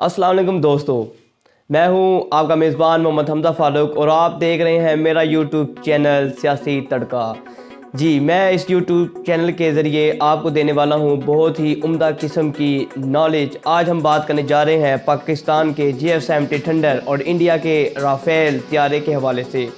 अस्सलाम वालेकुम दोस्तों, मैं हूं आपका मेज़बान मोहम्मद हमजा फारूक और आप देख रहे हैं मेरा यूट्यूब चैनल सियासी तड़का। जी, मैं इस यूट्यूब चैनल के ज़रिए आपको देने वाला हूं बहुत ही उम्दा किस्म की नॉलेज। आज हम बात करने जा रहे हैं पाकिस्तान के GF-70 थंडर और इंडिया के राफेल तैयारे के हवाले से।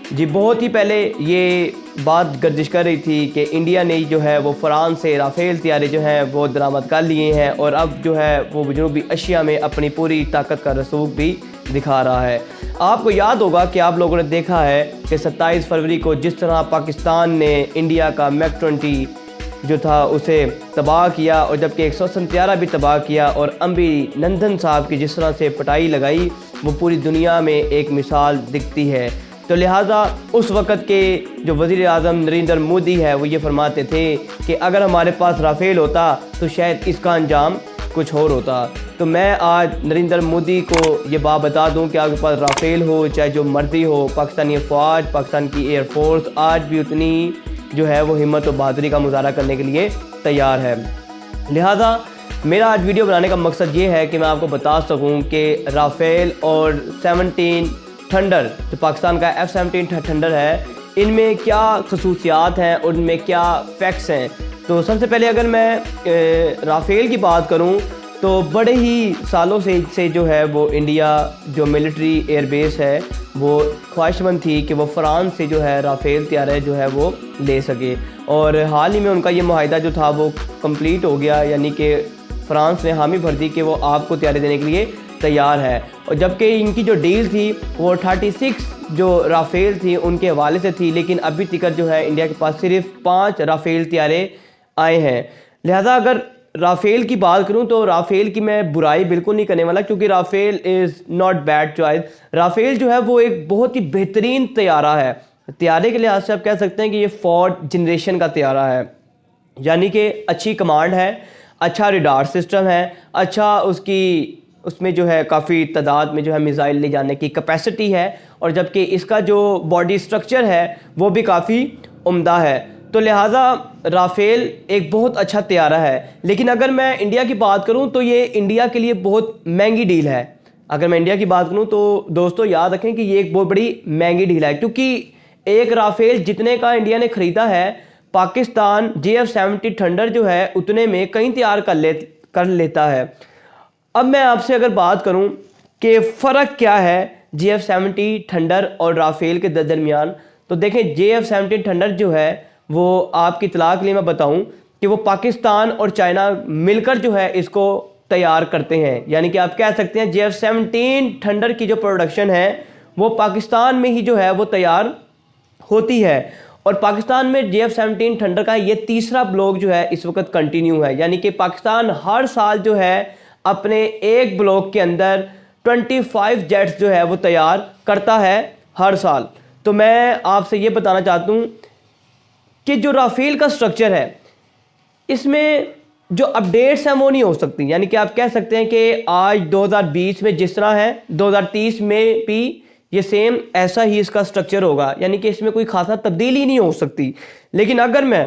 जी, बहुत ही पहले ये बात गर्दिश कर रही थी कि इंडिया ने जो है वो फ़्रांस से राफेल तैयारे जो हैं वो दरामद कर लिए हैं और अब जो है वो जनूबी एशिया में अपनी पूरी ताकत का रसूख भी दिखा रहा है। आपको याद होगा कि आप लोगों ने देखा है कि 27 फरवरी को जिस तरह पाकिस्तान ने इंडिया का MiG-20 जो था उसे तबाह किया और जबकि 111 भी तबाह किया और अभिनंदन साहब की जिस तरह से पिटाई लगाई वो पूरी दुनिया में एक मिसाल दिखती है। तो लिहाजा उस वक़्त के जो वज़ीर आज़म नरेंद्र मोदी है वो ये फरमाते थे कि अगर हमारे पास राफेल होता तो शायद इसका अंजाम कुछ और होता। तो मैं आज नरेंद्र मोदी को ये बात बता दूं कि आपके पास राफेल हो चाहे जो मर्जी हो, पाकिस्तानी फ़ौज, पाकिस्तान की एयरफोर्स आज भी उतनी जो है वो हिम्मत और बहादुरी का मुजाहरा करने के लिए तैयार है। लिहाजा मेरा आज वीडियो बनाने का मकसद ये है कि मैं आपको बता सकूँ कि राफेल और 17 थंडर जो पाकिस्तान का F-17 थंडर है इनमें क्या खसूसियात हैं और इनमें क्या फैक्ट्स हैं। तो सबसे पहले अगर मैं राफेल की बात करूं तो बड़े ही सालों से जो है वो इंडिया जो मिलिट्री एयरबेस है वो ख्वाहिशमंद थी कि वो फ़्रांस से जो है राफेल तैयारे जो है वो ले सके और हाल ही में उनका ये मुआहिदा जो था वो कंप्लीट हो गया, यानी कि फ़्रांस ने हामी भर दी कि वो आपको तैयारे देने के लिए तैयार है। और जबकि इनकी जो डील थी वो 36 जो राफेल थी उनके हवाले से थी, लेकिन अभी तक जो है इंडिया के पास सिर्फ 5 राफेल तैयारे आए हैं। लिहाजा अगर राफेल की बात करूं तो राफेल की मैं बुराई बिल्कुल नहीं करने वाला क्योंकि Rafale is not bad choice. Rafale जो है वो एक बहुत ही बेहतरीन तैयारा है। तैयारे के लिहाज से आप कह सकते हैं कि ये 4th जनरेशन का तैयारा है, यानी कि अच्छी कमांड है, अच्छा रडार सिस्टम है, अच्छा उसमें जो है काफ़ी तादाद में जो है मिसाइल ले जाने की कैपेसिटी है और जबकि इसका जो बॉडी स्ट्रक्चर है वो भी काफ़ी उम्दा है। तो लिहाजा राफेल एक बहुत अच्छा तैयारा है। लेकिन अगर मैं इंडिया की बात करूं तो ये इंडिया के लिए बहुत महंगी डील है। अगर मैं इंडिया की बात करूं तो दोस्तों याद रखें कि ये एक बहुत बड़ी महंगी डील है क्योंकि एक राफेल जितने का इंडिया ने ख़रीदा है पाकिस्तान GF-70 थंडर जो है उतने में कहीं तैयार कर लेता है। अब मैं आपसे अगर बात करूं कि फ़र्क क्या है GF-70 थंडर और राफेल के दरमियान, तो देखें GF-70 थंडर जो है वो आपकी इत्तला के लिए मैं बताऊं कि वो पाकिस्तान और चाइना मिलकर जो है इसको तैयार करते हैं, यानी कि आप कह सकते हैं GF-17 थंडर की जो प्रोडक्शन है वो पाकिस्तान में ही जो है वो तैयार होती है और पाकिस्तान में GF-17 थंडर का ये तीसरा ब्लॉक जो है इस वक्त कंटिन्यू है, यानी कि पाकिस्तान हर साल जो है अपने एक ब्लॉक के अंदर 25 जेट्स जो है वो तैयार करता है हर साल। तो मैं आपसे ये बताना चाहता हूँ कि जो राफेल का स्ट्रक्चर है इसमें जो अपडेट्स हैं वो नहीं हो सकती, यानी कि आप कह सकते हैं कि आज 2020 में जिस तरह है 2030 में भी ये सेम ऐसा ही इसका स्ट्रक्चर होगा, यानी कि इसमें कोई खासा तब्दीली नहीं हो सकती। लेकिन अगर मैं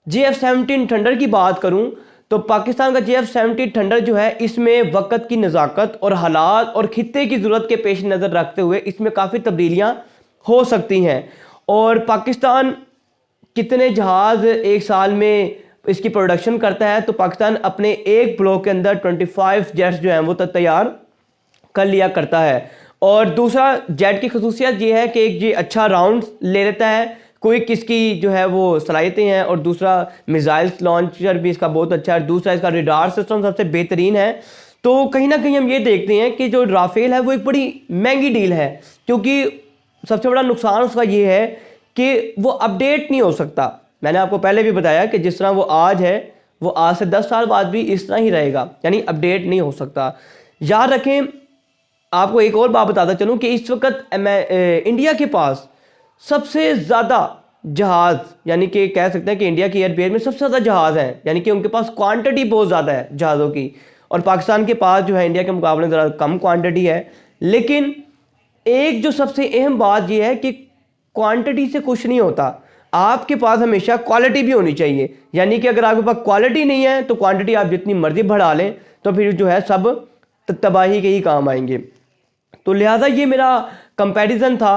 GF-17 थंडर की बात करूं तो पाकिस्तान का GF-70 थंडर जो है इसमें वक़्त की नज़ाकत और हालात और खित्ते की ज़रूरत के पेश नज़र रखते हुए इसमें काफ़ी तब्दीलियां हो सकती हैं। और पाकिस्तान कितने जहाज़ एक साल में इसकी प्रोडक्शन करता है, तो पाकिस्तान अपने एक ब्लॉक के अंदर 25 जेट्स जो हैं वो तैयार कर लिया करता है। और दूसरा जेट की खसूसियत ये है कि एक ये अच्छा राउंड ले लेता है, कोई किसकी जो है वो सलाहियतें हैं और दूसरा मिसाइल लॉन्चर भी इसका बहुत अच्छा है, दूसरा इसका रडार सिस्टम सबसे बेहतरीन है। तो कहीं ना कहीं हम ये देखते हैं कि जो राफेल है वो एक बड़ी महंगी डील है क्योंकि सबसे बड़ा नुकसान उसका ये है कि वो अपडेट नहीं हो सकता। मैंने आपको पहले भी बताया कि जिस तरह वो आज है वो आज से 10 साल बाद भी इस तरह ही रहेगा, यानी अपडेट नहीं हो सकता। याद रखें, आपको एक और बात बताता चलूँ कि इस वक्त इंडिया के पास सबसे ज़्यादा जहाज़, यानी कि कह सकते हैं कि इंडिया की एयरबेस में सबसे ज़्यादा जहाज़ हैं, यानी कि उनके पास क्वांटिटी बहुत ज़्यादा है जहाज़ों की, और पाकिस्तान के पास जो है इंडिया के मुकाबले ज़रा कम क्वांटिटी है। लेकिन एक जो सबसे अहम बात यह है कि क्वांटिटी से कुछ नहीं होता, आपके पास हमेशा क्वालिटी भी होनी चाहिए। यानी कि अगर आपके पास क्वालिटी नहीं है तो क्वांटिटी आप जितनी मर्जी बढ़ा लें तो फिर जो है सब तबाही के ही काम आएंगे। तो लिहाजा ये मेरा कंपैरिजन था।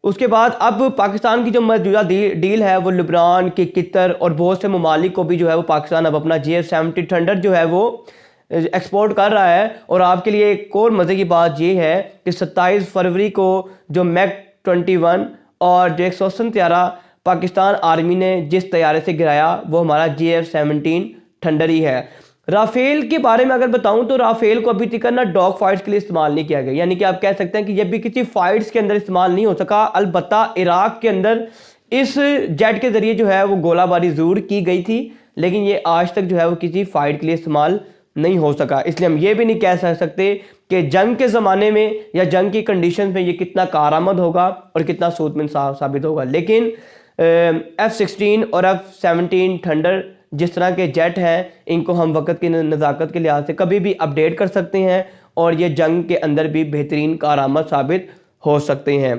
उसके बाद अब पाकिस्तान की जो मौजूदा डील है वो लेबनान के कतर और बहुत से ममालिक को भी जो है वो पाकिस्तान अब अपना JF-70 थंडर जो है वो एक्सपोर्ट कर रहा है। और आपके लिए एक और मज़े की बात ये है कि 27 फरवरी को जो MiG-21 और जो 108 तैयारा पाकिस्तान आर्मी ने जिस तैयारे से गिराया वो हमारा JF-17 थंडर ही है। राफेल के बारे में अगर बताऊं तो राफेल को अभी तक ना डॉग फाइट्स के लिए इस्तेमाल नहीं किया गया, यानी कि आप कह सकते हैं कि ये भी किसी फाइट्स के अंदर इस्तेमाल नहीं हो सका। अलबत्ता इराक के अंदर इस जेट के ज़रिए जो है वो गोलाबारी ज़रूर की गई थी, लेकिन ये आज तक जो है वो किसी फाइट के लिए इस्तेमाल नहीं हो सका। इसलिए हम ये भी नहीं कह सकते कि जंग के ज़माने में या जंग की कंडीशन में ये कितना कारआमद होगा और कितना सूदमंद साबित होगा। लेकिन F-16 और F-17 थंडर जिस तरह के जेट हैं इनको हम वक्त की नज़ाकत के लिहाज से कभी भी अपडेट कर सकते हैं और ये जंग के अंदर भी बेहतरीन कारआमद साबित हो सकते हैं।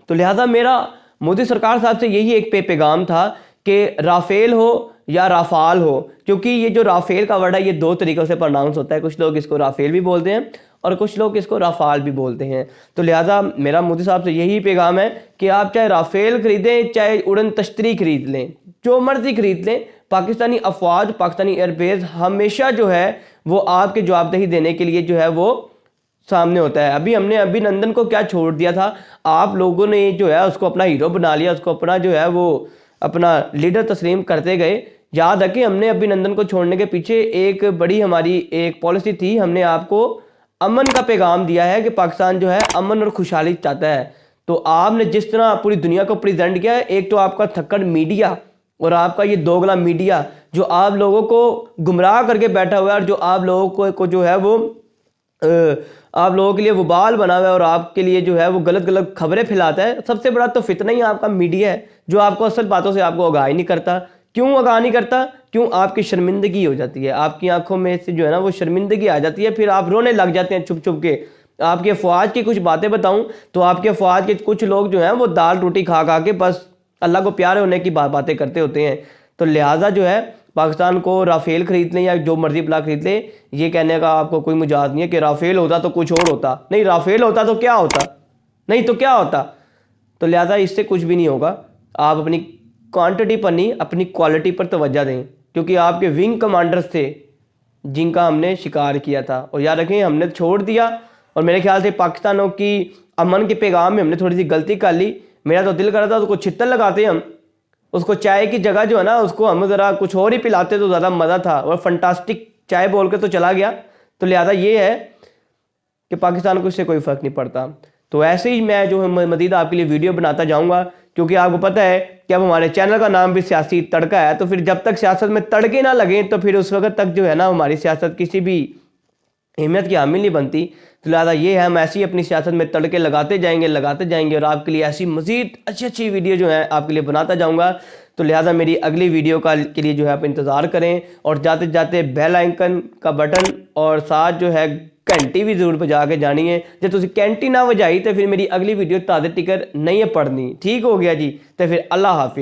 तो लिहाजा मेरा मोदी सरकार साहब से यही एक पैगाम था कि राफेल हो या राफाल हो, क्योंकि ये जो राफेल का वर्ड है ये दो तरीक़ों से प्रोनाउंस होता है। कुछ लोग इसको राफेल भी बोलते हैं और कुछ लोग इसको राफाल भी बोलते हैं। तो लिहाजा मेरा मोदी साहब से यही पैगाम है कि आप चाहे राफेल ख़रीदें चाहे उड़न तश्तरी ख़रीद लें, जो मर्ज़ी ख़रीद लें, पाकिस्तानी अफवाज पाकिस्तानी एयरबेस हमेशा जो है वो आपके जवाबदेही देने के लिए जो है वो सामने होता है। अभी हमने अभिनंदन को क्या छोड़ दिया था, आप लोगों ने जो है उसको अपना हीरो बना लिया, उसको अपना जो है वो अपना लीडर तस्लीम करते गए। याद है कि हमने अभिनंदन को छोड़ने के पीछे एक बड़ी हमारी एक पॉलिसी थी, हमने आपको अमन का पैगाम दिया है कि पाकिस्तान जो है अमन और खुशहाली चाहता है। तो आपने जिस तरह पूरी दुनिया को प्रेजेंट किया है, एक तो आपका थक्कड़ मीडिया और आपका ये दोगला मीडिया जो आप लोगों को गुमराह करके बैठा हुआ है और जो आप लोगों को जो है वो आप लोगों के लिए वबाल बना हुआ है और आपके लिए जो है वो गलत गलत खबरें फैलाता है। सबसे बड़ा तो फितना ही आपका मीडिया है जो आपको असल बातों से आपको आगाह नहीं करता। क्यों आगाह नहीं करता? क्यों? आपकी शर्मिंदगी हो जाती है, आपकी आंखों में से जो है ना वो शर्मिंदगी आ जाती है, फिर आप रोने लग जाते हैं छुप छुप के। आपके अफवाज की कुछ बातें बताऊं तो आपके अफवाज के कुछ लोग जो हैं वो दाल रोटी खा खा के बस अल्लाह को प्यारे होने की बातें करते होते हैं। तो लिहाजा जो है पाकिस्तान को राफेल ख़रीद लें या जो मर्जी प्लान खरीद लें, ये कहने का आपको कोई मजाज नहीं है कि राफेल होता तो कुछ और होता। नहीं, राफेल होता तो क्या होता, नहीं तो क्या होता। तो लिहाजा इससे कुछ भी नहीं होगा। आप अपनी क्वांटिटी पर नहीं अपनी क्वालिटी पर तवज्जो दें, क्योंकि आपके विंग कमांडर्स थे जिनका हमने शिकार किया था। और याद रखें हमने छोड़ दिया और मेरे ख्याल से पाकिस्तानों की अमन के पैगाम में हमने थोड़ी सी गलती कर ली। मेरा तो दिल कर रहा था उसको छित्तर लगाते हम, उसको चाय की जगह जो है ना उसको हम ज़रा कुछ और ही पिलाते तो ज़्यादा मज़ा था, और फंटास्टिक चाय बोल के तो चला गया। तो लिहाजा ये है कि पाकिस्तान को इससे कोई फ़र्क नहीं पड़ता। तो ऐसे ही मैं जो है मज़ीद आपके लिए वीडियो बनाता जाऊँगा, क्योंकि आपको पता है कि अब हमारे चैनल का नाम भी सियासी तड़का है। तो फिर जब तक सियासत में तड़के ना लगें तो फिर उस वक्त तक जो है ना हमारी सियासत किसी भी अहमियत की हामिल नहीं बनती। तो लिहाजा ये है हम ऐसी अपनी सियासत में तड़के लगाते जाएंगे और आपके लिए ऐसी मज़ीद अच्छी वीडियो जो है आपके लिए बनाता जाऊँगा। तो लिहाजा मेरी अगली वीडियो के लिए जो है आप इंतज़ार करें, और जाते जाते बेल आइकन का बटन और साथ जो है घंटी भी जरूर बजा के जानी है। जो तुम घंटी ना बजाई तो फिर मेरी अगली वीडियो ताज़े टिकर नहीं है पढ़नी। ठीक हो गया जी, तो फिर अल्लाह हाफिज़।